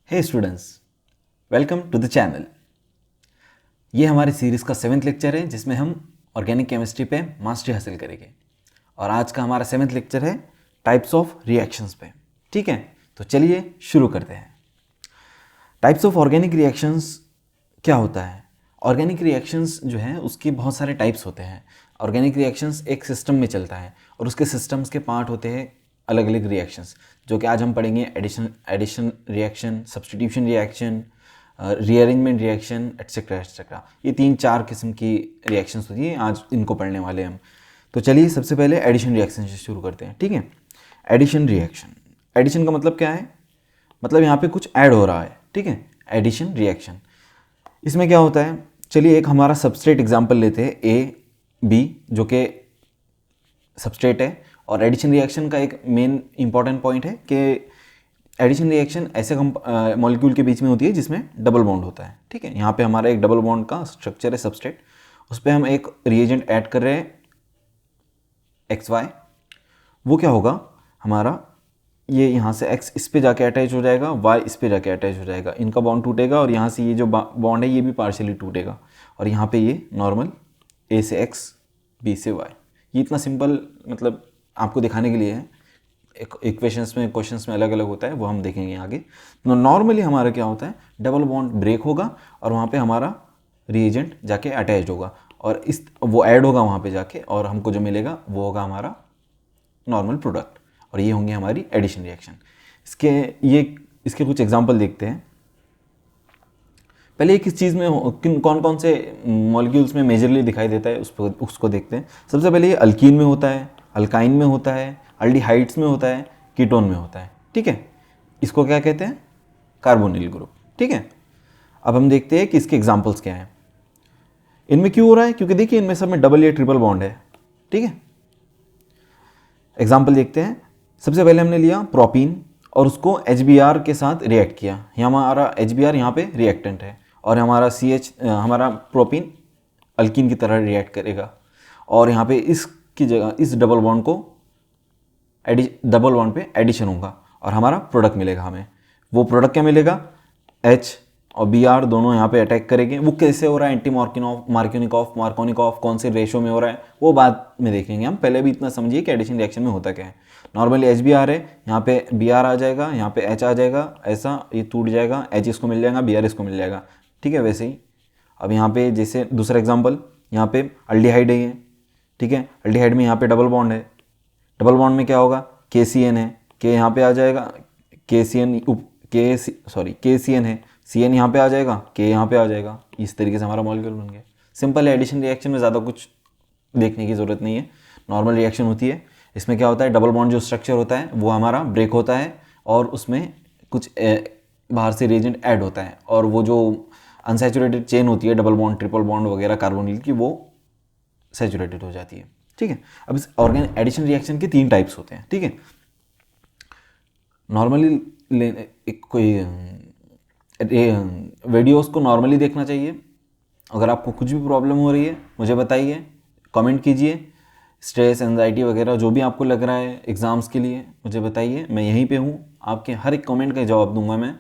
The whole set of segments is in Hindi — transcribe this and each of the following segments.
Hey students, welcome to the channel. ये हमारे सीरीज़ का 7th लेक्चर है जिसमें हम ऑर्गेनिक केमिस्ट्री पे मास्टरी हासिल करेंगे। और आज का हमारा 7th लेक्चर है टाइप्स ऑफ रिएक्शंस पे। ठीक है, तो चलिए शुरू करते हैं। टाइप्स ऑफ ऑर्गेनिक रिएक्शंस क्या होता है? ऑर्गेनिक रिएक्शंस जो है उसके बहुत सारे टाइप्स होते हैं। ऑर्गेनिक रिएक्शंस एक सिस्टम में चलता है और उसके सिस्टम्स के पार्ट होते हैं अलग अलग रिएक्शंस, जो कि आज हम पढ़ेंगे। Addition reaction, substitution reaction, rearrangement reaction, etcetera etcetera. ये 3-4 किस्म की रिएक्शंस होती हैं, आज इनको पढ़ने वाले हम। तो चलिए सबसे पहले एडिशन रिएक्शन से शुरू करते हैं। ठीक है, एडिशन रिएक्शन। एडिशन का मतलब क्या है? मतलब यहाँ पे कुछ ऐड हो रहा है। ठीक है, एडिशन रिएक्शन। इसमें क्या होता है, चलिए एक हमारा सबस्ट्रेट एग्जांपल लेते हैं, ए बी, जो कि सबस्ट्रेट है। और एडिशन रिएक्शन का एक मेन इंपॉर्टेंट पॉइंट है कि एडिशन रिएक्शन ऐसे मॉलिक्यूल के बीच में होती है जिसमें डबल बॉन्ड होता है। ठीक है, यहाँ पे हमारा एक डबल बॉन्ड का स्ट्रक्चर है सबस्ट्रेट, उस पर हम एक रिएजेंट ऐड कर रहे हैं XY। वो क्या होगा, हमारा ये यहाँ से X इस पे जाके अटैच हो जाएगा, Y इस पे जाके अटैच हो जाएगा, इनका बॉन्ड टूटेगा और यहाँ से ये जो बॉन्ड है ये भी पार्शियली टूटेगा और यहाँ पे ये नॉर्मल A से X, B से Y। ये इतना सिंपल मतलब आपको दिखाने के लिए है। इक्वेशंस में, क्वेश्चंस में अलग अलग होता है, वो हम देखेंगे आगे। तो नॉर्मली हमारा क्या होता है, डबल बॉन्ड ब्रेक होगा और वहाँ पे हमारा रिएजेंट जाके अटैच होगा और वो ऐड होगा वहाँ पे जाके, और हमको जो मिलेगा वो होगा हमारा नॉर्मल प्रोडक्ट, और ये होंगे हमारी एडिशन रिएक्शन। इसके कुछ एग्जाम्पल देखते हैं। पहले किस चीज़ में कौन कौन से मॉलिक्यूल्स में मेजरली दिखाई देता है उसको देखते हैं। सबसे पहले ये अल्कीन में होता है, अल्काइन में होता है, अल्डिहाइड्स में होता है, कीटोन में होता है। ठीक है, इसको क्या कहते हैं, कार्बोनिल ग्रुप। ठीक है, अब हम देखते हैं कि इसके एग्जाम्पल्स क्या हैं। इनमें क्यों हो रहा है, क्योंकि देखिए इनमें सब में डबल या ट्रिपल बॉन्ड है। ठीक है, एग्जाम्पल देखते हैं। सबसे पहले हमने लिया प्रोपीन और उसको HBr के साथ रिएक्ट किया। यहाँ हमारा HBr यहाँ पे रिएक्टेंट है और हमारा हमारा प्रोपीन अल्कीन की तरह रिएक्ट करेगा, और यहाँ पे इसकी जगह इस डबल बॉन्ड पे एडिशन होगा और हमारा प्रोडक्ट मिलेगा हमें। वो प्रोडक्ट क्या मिलेगा, H और Br दोनों यहाँ पे अटैक करेंगे। वो कैसे हो रहा है, एंटी मार्कोनिकॉफ कौन से रेशो में हो रहा है वो बाद में देखेंगे हम। पहले भी इतना समझिए कि एडिशन रिएक्शन में होता क्या है। नॉर्मली HBr है, यहाँ पे Br आ जाएगा, यहाँ पे H आ जाएगा, ऐसा ये टूट जाएगा, H इसको मिल जाएगा, Br इसको मिल जाएगा। ठीक है, वैसे ही अब यहाँ पे जैसे दूसरा एग्जाम्पल, यहाँ पे अल्डिहाइड है ये। ठीक है, अल्डिहाइड में यहाँ पे डबल बॉन्ड है, डबल बॉन्ड में क्या होगा, KCN है, के यहाँ पे आ जाएगा, KCN है, CN यहाँ पे आ जाएगा, के यहाँ पे आ जाएगा। इस तरीके से हमारा मॉलिक्यूल बन गया। सिंपल है, एडिशन रिएक्शन में ज़्यादा कुछ देखने की ज़रूरत नहीं है, नॉर्मल रिएक्शन होती है। इसमें क्या होता है, डबल बॉन्ड जो स्ट्रक्चर होता है वो हमारा ब्रेक होता है और उसमें कुछ बाहर से रिएजेंट ऐड होता है, और वो जो अनसैचुरेटेड चेन होती है डबल बॉन्ड, ट्रिपल बॉन्ड वगैरह कार्बोनिल की, वो सैचुरेटेड हो जाती है। ठीक है, अब इस ऑर्गेनिक एडिशन रिएक्शन के 3 टाइप्स होते हैं। ठीक है, नॉर्मली कोई वीडियोस को नॉर्मली देखना चाहिए। अगर आपको कुछ भी प्रॉब्लम हो रही है मुझे बताइए, कमेंट कीजिए। स्ट्रेस, एंजाइटी वगैरह जो भी आपको लग रहा है एग्ज़ाम्स के लिए मुझे बताइए, मैं यहीं पे हूँ, आपके हर एक कमेंट का जवाब दूंगा मैं।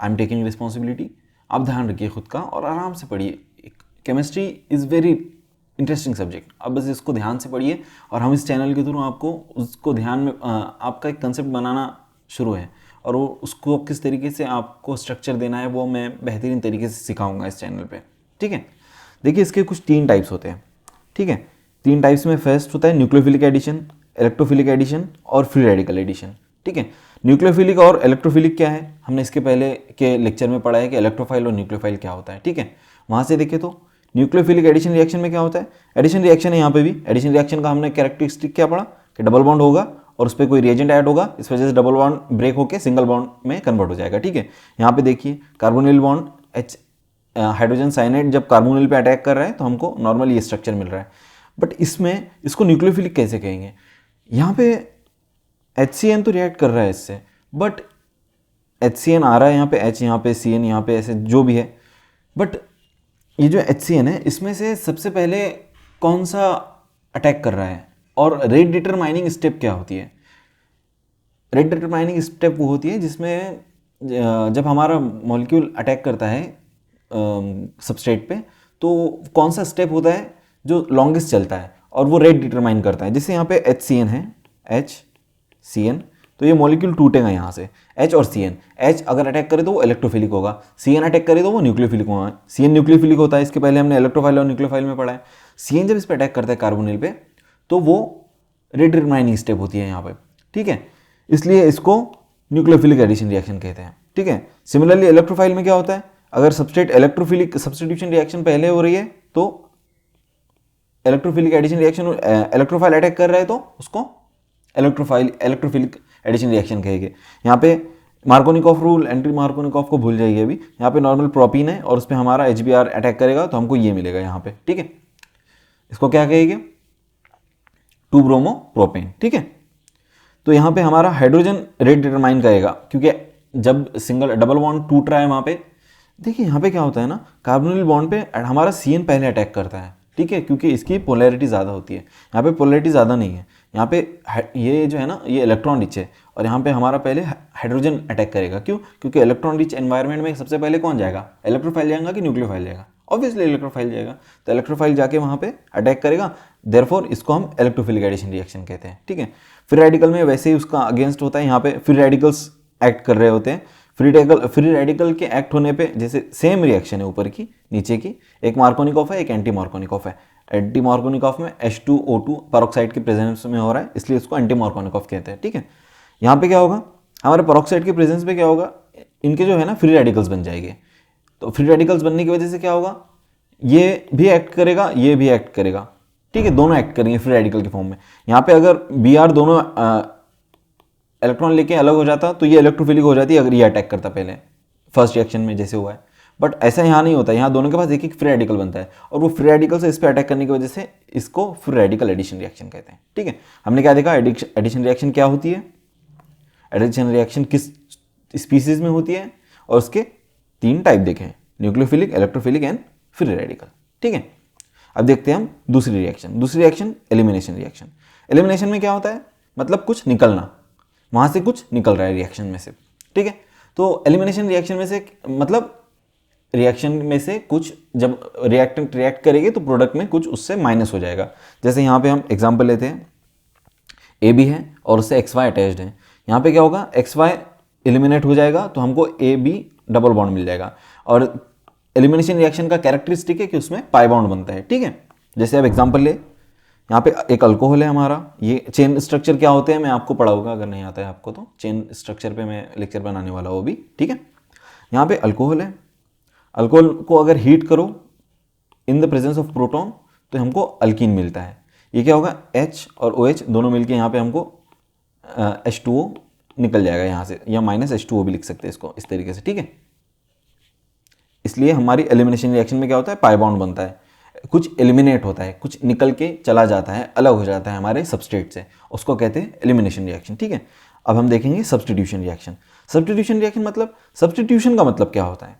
I am taking responsibility. आप ध्यान रखिए खुद का और आराम से पढ़िए। Chemistry is very interesting subject, अब बस इसको ध्यान से पढ़िए, और हम इस चैनल के थ्रू आपको उसको ध्यान में आपका एक कंसेप्ट बनाना शुरू है, और वो उसको किस तरीके से आपको स्ट्रक्चर देना है वो मैं बेहतरीन तरीके से सिखाऊंगा इस चैनल पे। ठीक है, देखिए इसके कुछ 3 टाइप्स होते हैं। ठीक है, 3 टाइप्स में फर्स्ट होता है न्यूक्लियोफिलिक एडिशन, इलेक्ट्रोफिलिक एडिशन और फ्री रेडिकल एडिशन। ठीक है, न्यूक्लियोफिलिक और इलेक्ट्रोफिलिक क्या है, हमने इसके पहले के लेक्चर में पढ़ा है कि इलेक्ट्रोफाइल और न्यूक्लियोफाइल क्या होता है। ठीक है, वहाँ से देखें तो न्यूक्लियोफिलिक एडिशन रिएक्शन में क्या होता है, एडिशन रिएक्शन है। यहाँ पे भी एडिशन रिएक्शन का हमने कैरेक्टरिस्टिक क्या पढ़ा कि डबल बॉन्ड होगा और उस पर कोई रिएजेंट ऐड होगा, इस वजह से डबल बॉन्ड ब्रेक होकर सिंगल बॉन्ड में कन्वर्ट हो जाएगा। ठीक है, यहाँ पे देखिए carbonyl bond H hydrogen cyanide जब कार्बोनिल पे अटैक कर रहा है तो हमको नॉर्मल ये स्ट्रक्चर मिल रहा है, बट इसमें इसको न्यूक्लियोफिलिक कैसे कहेंगे। यहाँ पे HCN तो रिएक्ट कर रहा है इससे, बट HCN आ रहा है यहाँ पे, H यहाँ पे, CN यहाँ पे, ऐसे जो भी है, बट ये जो HCN है इसमें से सबसे पहले कौन सा अटैक कर रहा है, और रेट डिटरमाइनिंग स्टेप क्या होती है। रेट डिटरमाइनिंग स्टेप वो होती है जिसमें जब हमारा मॉलिक्यूल अटैक करता है सबस्ट्रेट पे, तो कौन सा स्टेप होता है जो लॉन्गेस्ट चलता है, और वो रेट डिटरमाइन करता है। जैसे यहाँ पे HCN है, HCN, तो ये मॉलिक्यूल टूटेगा यहाँ से, H और CN। H अगर अटैक करे तो वो इलेक्ट्रोफिलिक होगा, CN अटैक करे तो वो न्यूक्लियोफिलिक होगा। CN न्यूक्लियोफिलिक होता है, इसके पहले हमने इलेक्ट्रोफाइल और न्यूक्लियोफाइल में पढ़ा है। CN जब इस पर अटैक करता है कार्बोनिल पे, तो वो रेट डिटरमाइनिंग स्टेप होती है यहाँ पे, ठीक है। इसलिए इसको न्यूक्लियोफिलिक एडिशन रिएक्शन कहते हैं, ठीक है। सिमिलरली इलेक्ट्रोफाइल में क्या होता है, अगर सबस्ट्रेट इलेक्ट्रोफिलिक सब्स्टिट्यूशन रिएक्शन पहले हो रही है तो electrophilic addition reaction, electrophile attack कर रहा है तो उसको इलेक्ट्रोफिलिक एडिशन रिएक्शन कहेंगे। यहाँ पे मार्कोनिकॉफ रूल, एंटी मार्कोनिकॉफ को भूल जाइए अभी। यहाँ पे नॉर्मल प्रोपीन है और उस पर हमारा HBr अटैक करेगा तो हमको ये मिलेगा यहाँ पे, ठीक है। इसको क्या कहेंगे, 2 ब्रोमो प्रोपेन, ठीक है। तो यहाँ पे हमारा हाइड्रोजन रेट डिटरमाइन करेगा, क्योंकि जब सिंगल डबल बॉन्ड टूट रहा है वहाँ पे, देखिए यहाँ पे क्या होता है ना, कार्बोनिल बॉन्ड पे हमारा CN पहले अटैक करता है, ठीक है, क्योंकि इसकी पोलैरिटी ज़्यादा होती है। यहाँ पे पोलैरिटी ज़्यादा नहीं है, यहाँ पे ये जो है ना, ये इलेक्ट्रॉन रिच है, और यहाँ पे हमारा पहले हाइड्रोजन अटैक करेगा। क्यों? क्योंकि इलेक्ट्रॉन रिच एनवायरनमेंट में सबसे पहले कौन जाएगा, इलेक्ट्रोफाइल जाएगा कि न्यूक्लियोफाइल जाएगा? ऑब्वियसली इलेक्ट्रोफाइल जाएगा, तो इलेक्ट्रोफाइल जाके वहाँ पे अटैक करेगा, देयरफॉर इसको हम इलेक्ट्रोफिलिक एडिशन रिएक्शन कहते हैं, ठीक है। फ्री रेडिकल में वैसे ही उसका अगेंस्ट होता है, यहाँ पे फ्री रेडिकल्स एक्ट कर रहे होते हैं। फ्री रेडिकल के एक्ट होने पे, जैसे सेम रिएक्शन है ऊपर की नीचे की, एक मार्कोनिकॉफ है एक एंटी मार्कोनिकॉफ है। एंटी मार्कोनिकॉफ में H2O2 पेरोक्साइड के प्रेजेंस में हो रहा है, इसलिए इसको एंटी मार्कोनिकॉफ कहते हैं, ठीक है। यहाँ पे क्या होगा, हमारे पेरोक्साइड के प्रेजेंस में क्या होगा, इनके जो है ना फ्री रेडिकल्स बन जाएंगे। तो फ्री रेडिकल्स बनने की वजह से क्या होगा, ये भी एक्ट करेगा, ये भी एक्ट करेगा, ठीक है, दोनों एक्ट करेंगे फ्री रेडिकल के फॉर्म में। यहाँ पे अगर Br दोनों इलेक्ट्रॉन लेके अलग हो जाता तो ये इलेक्ट्रोफिलिक हो जाती अगर ये अटैक करता पहले फर्स्ट रिएक्शन में जैसे हुआ है, बट ऐसा यहाँ नहीं होता। यहाँ दोनों के पास एक एक फ्री रेडिकल बनता है, और वो फ्री रेडिकल से इस पर अटैक करने की वजह से इसको फ्री रेडिकल एडिशन रिएक्शन कहते हैं, ठीक है। हमने क्या देखा, एडिशन रिएक्शन क्या होती है, एडिशन रिएक्शन किस स्पीसीज में होती है, और उसके 3 टाइप देखे हैं, nucleophilic, electrophilic and free radical, ठीक है। अब देखते हैं हम दूसरी रिएक्शन एलिमिनेशन रिएक्शन। एलिमिनेशन में क्या होता है, मतलब कुछ निकलना, वहाँ से कुछ निकल रहा है रिएक्शन में से, ठीक है। तो एलिमिनेशन रिएक्शन में से मतलब रिएक्शन में से कुछ जब रिएक्टेंट रिएक्ट करेगी तो प्रोडक्ट में कुछ उससे माइनस हो जाएगा। जैसे यहाँ पे हम एग्जांपल लेते हैं, AB है और उससे XY अटैच्ड है। यहाँ पे क्या होगा, XY एलिमिनेट हो जाएगा तो हमको AB डबल बॉन्ड मिल जाएगा। और एलिमिनेशन रिएक्शन का कैरेक्टरिस्टिक है कि उसमें पाई बॉन्ड बनता है, ठीक है। जैसे अब एग्जांपल ले, यहाँ पे एक अल्कोहल है हमारा, ये चेन स्ट्रक्चर क्या होते हैं मैं आपको पढ़ाऊंगा, अगर नहीं आता है आपको तो चेन स्ट्रक्चर पे मैं लेक्चर बनाने वाला हूँ भी, ठीक है। यहाँ पे अल्कोहल है, अल्कोहल को अगर हीट करो in the presence of proton तो हमको अल्कीन मिलता है। ये क्या होगा, H और OH दोनों मिलके यहाँ पे हमको H2O निकल जाएगा यहाँ से, या -H2O भी लिख सकते हैं इसको इस तरीके से, ठीक है। इसलिए हमारी एलिमिनेशन रिएक्शन में क्या होता है, पाई बॉन्ड बनता है, कुछ एलिमिनेट होता है, कुछ निकल के चला जाता है, अलग हो जाता है हमारे सबस्ट्रेट से, उसको कहते हैं एलिमिनेशन रिएक्शन, ठीक है। अब हम देखेंगे सब्स्टिट्यूशन रिएक्शन। सब्स्टिट्यूशन रिएक्शन मतलब, सब्स्टिट्यूशन का मतलब क्या होता है,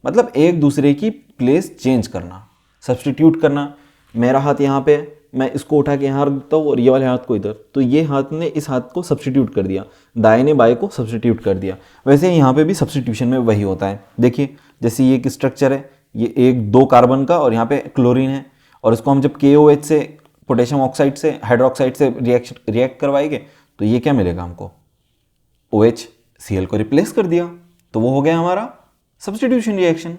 मतलब एक दूसरे की प्लेस चेंज करना, सब्स्टिट्यूट करना। मेरा हाथ यहाँ पे, मैं इसको उठा के यहाँ रख देता हूँ और ये वाले हाथ को इधर, तो ये हाथ ने इस हाथ को सब्स्टिट्यूट कर दिया, दाएं ने बाएं को सब्स्टिट्यूट कर दिया। वैसे यहाँ पे भी सब्स्टिट्यूशन में वही होता है। देखिए जैसे ये एक स्ट्रक्चर है, ये 1-2 कार्बन का और यहाँ पे क्लोरीन है, और इसको हम जब KOH से, पोटेशियम ऑक्साइड से, हाइड्रोक्साइड से रिएक्ट करवाएंगे तो ये क्या मिलेगा हमको, OH, Cl को रिप्लेस कर दिया, तो वो हो गया हमारा सब्स्टिट्यूशन रिएक्शन।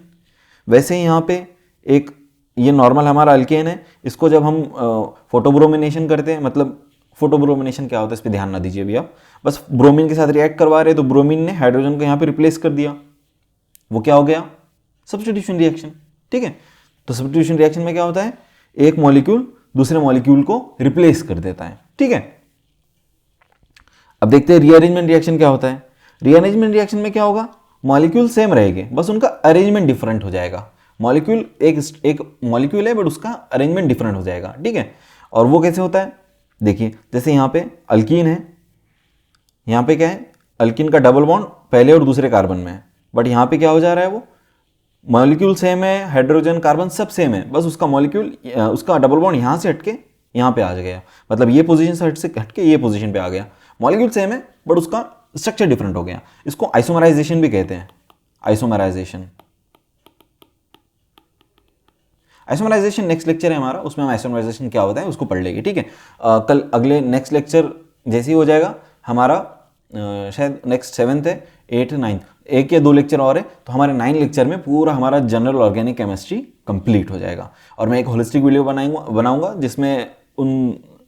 वैसे ही यहाँ पे एक ये नॉर्मल हमारा अल्केन है, इसको जब हम फोटोब्रोमिनेशन करते हैं, मतलब फोटोब्रोमिनेशन क्या होता है इस पर ध्यान ना दीजिए अभी आप, बस ब्रोमीन के साथ रिएक्ट करवा रहे हैं तो ब्रोमीन ने हाइड्रोजन को यहाँ पे रिप्लेस कर दिया, वो क्या हो गया, सब्स्टिट्यूशन रिएक्शन, ठीक है। तो सब्स्टिट्यूशन रिएक्शन में क्या होता है, एक मॉलिक्यूल दूसरे मॉलिक्यूल को रिप्लेस कर देता है, ठीक है। अब देखते हैं रीअरेंजमेंट रिएक्शन क्या होता है। रीअरेंजमेंट रिएक्शन में क्या होगा, मॉलिक्यूल सेम रहेंगे, बस उनका अरेंजमेंट डिफरेंट हो जाएगा। मॉलिक्यूल एक मॉलिक्यूल है बट उसका अरेंजमेंट डिफरेंट हो जाएगा, ठीक है। और वो कैसे होता है, देखिए जैसे यहाँ पे अल्कीन है, यहाँ पे क्या है, अल्कीन का डबल बॉन्ड पहले और दूसरे कार्बन में है, बट यहाँ पे क्या हो जा रहा है, वो मॉलिक्यूल सेम है, हाइड्रोजन कार्बन सब सेम है, बस उसका मॉलिक्यूल, उसका डबल बॉन्ड यहाँ से हटके यहाँ पे आ गया, मतलब ये पोजीशन से हटके ये पोजीशन पे आ गया। मॉलिक्यूल सेम है बट उसका स्ट्रक्चर डिफरेंट हो गया। इसको आइसोमराइजेशन भी कहते हैं, आइसोमराइजेशन। आइसोमराइजेशन नेक्स्ट लेक्चर है हमारा, उसमें हम आइसोमराइजेशन क्या होता है उसको पढ़ लेंगे, ठीक है। कल अगले नेक्स्ट लेक्चर जैसे ही हो जाएगा हमारा, शायद नेक्स्ट 7th है, 8th 9th, 1 या 2 लेक्चर और है, तो हमारे 9 लेक्चर में पूरा हमारा जनरल ऑर्गेनिक केमिस्ट्री कंप्लीट हो जाएगा। और मैं एक होलिस्टिक वीडियो बनाऊंगा जिसमें उन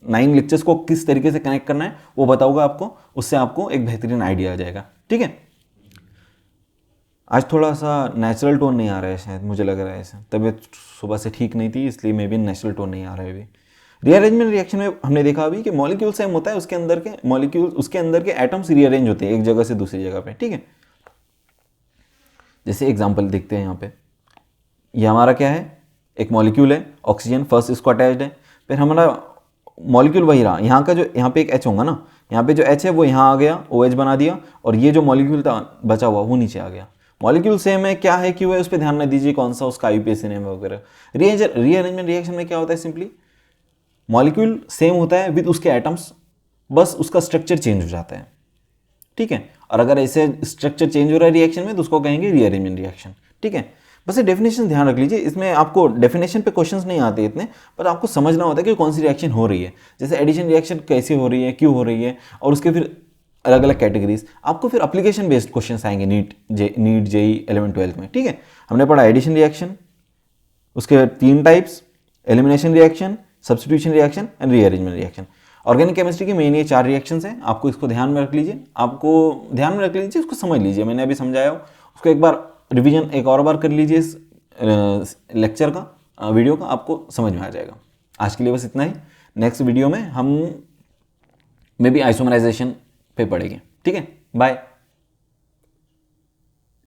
9 लेक्चर्स को किस तरीके से कनेक्ट करना है वो बताऊंगा आपको, उससे आपको एक बेहतरीन आइडिया आ जाएगा, ठीक है। आज थोड़ा सा नेचुरल टोन नहीं आ रहा है, शायद मुझे लग रहा है ऐसा, तबीयत सुबह से ठीक नहीं थी इसलिए मे भी नेचुरल टोन नहीं आ रहा है अभी। रीअरेंजमेंट रिएक्शन में हमने देखा अभी कि मॉलिक्यूल सेम होता है, उसके अंदर के मॉलिक्यूल, उसके अंदर के एटम्स रीअरेंज होते हैं एक जगह से दूसरी जगह पे, ठीक है। जैसे एग्जांपल देखते हैं यहाँ पे, ये हमारा क्या है, एक मॉलिक्यूल है ऑक्सीजन, फर्स्ट इसको अटैच्ड है, फिर हमारा मॉलिक्यूल वही रहा, यहाँ का जो यहाँ पे एक एच होगा ना, यहाँ पे जो एच है वो यहाँ आ गया, ओ एच बना दिया, और ये जो मॉलिक्यूल था बचा हुआ वो नीचे आ गया। मॉलिक्यूल सेम है, क्या है क्यों है उस पर ध्यान न दीजिए, कौन सा उसका आईयूपीएसी नेम है वगैरह। रीअरेंजमेंट रिएक्शन में क्या होता है, सिंपली मॉलिक्यूल सेम होता है विद उसके एटम्स, बस उसका स्ट्रक्चर चेंज हो जाता है, ठीक है। और अगर ऐसे स्ट्रक्चर चेंज हो रहा है रिएक्शन में तो उसको कहेंगे रीअरेंजमेंट रिएक्शन, ठीक है। बस ये डेफिनेशन ध्यान रख लीजिए, इसमें आपको डेफिनेशन पे क्वेश्चंस नहीं आते इतने, पर आपको समझना होता है कि कौन सी रिएक्शन हो रही है, जैसे एडिशन रिएक्शन कैसे हो रही है, क्यों हो रही है, और उसके फिर अलग अलग कैटेगरीज। आपको फिर एप्लीकेशन बेस्ड क्वेश्चंस आएंगे नीट जेई 11 12 में, ठीक है। हमने पढ़ा एडिशन रिएक्शन, उसके 3 types, elimination reaction, substitution reaction and rearrangement reaction. Organic chemistry की मेन ये 4 रिएक्शंस हैं, आपको इसको ध्यान में रख लीजिए, उसको समझ लीजिए, मैंने अभी समझाया हो उसको एक बार रिवीजन एक और बार कर लीजिए, इस लेक्चर का वीडियो का, आपको समझ में आ जाएगा। आज के लिए बस इतना ही, नेक्स्ट वीडियो में हम मे बी आइसोमराइजेशन पे पढ़ेंगे, ठीक है। बाय।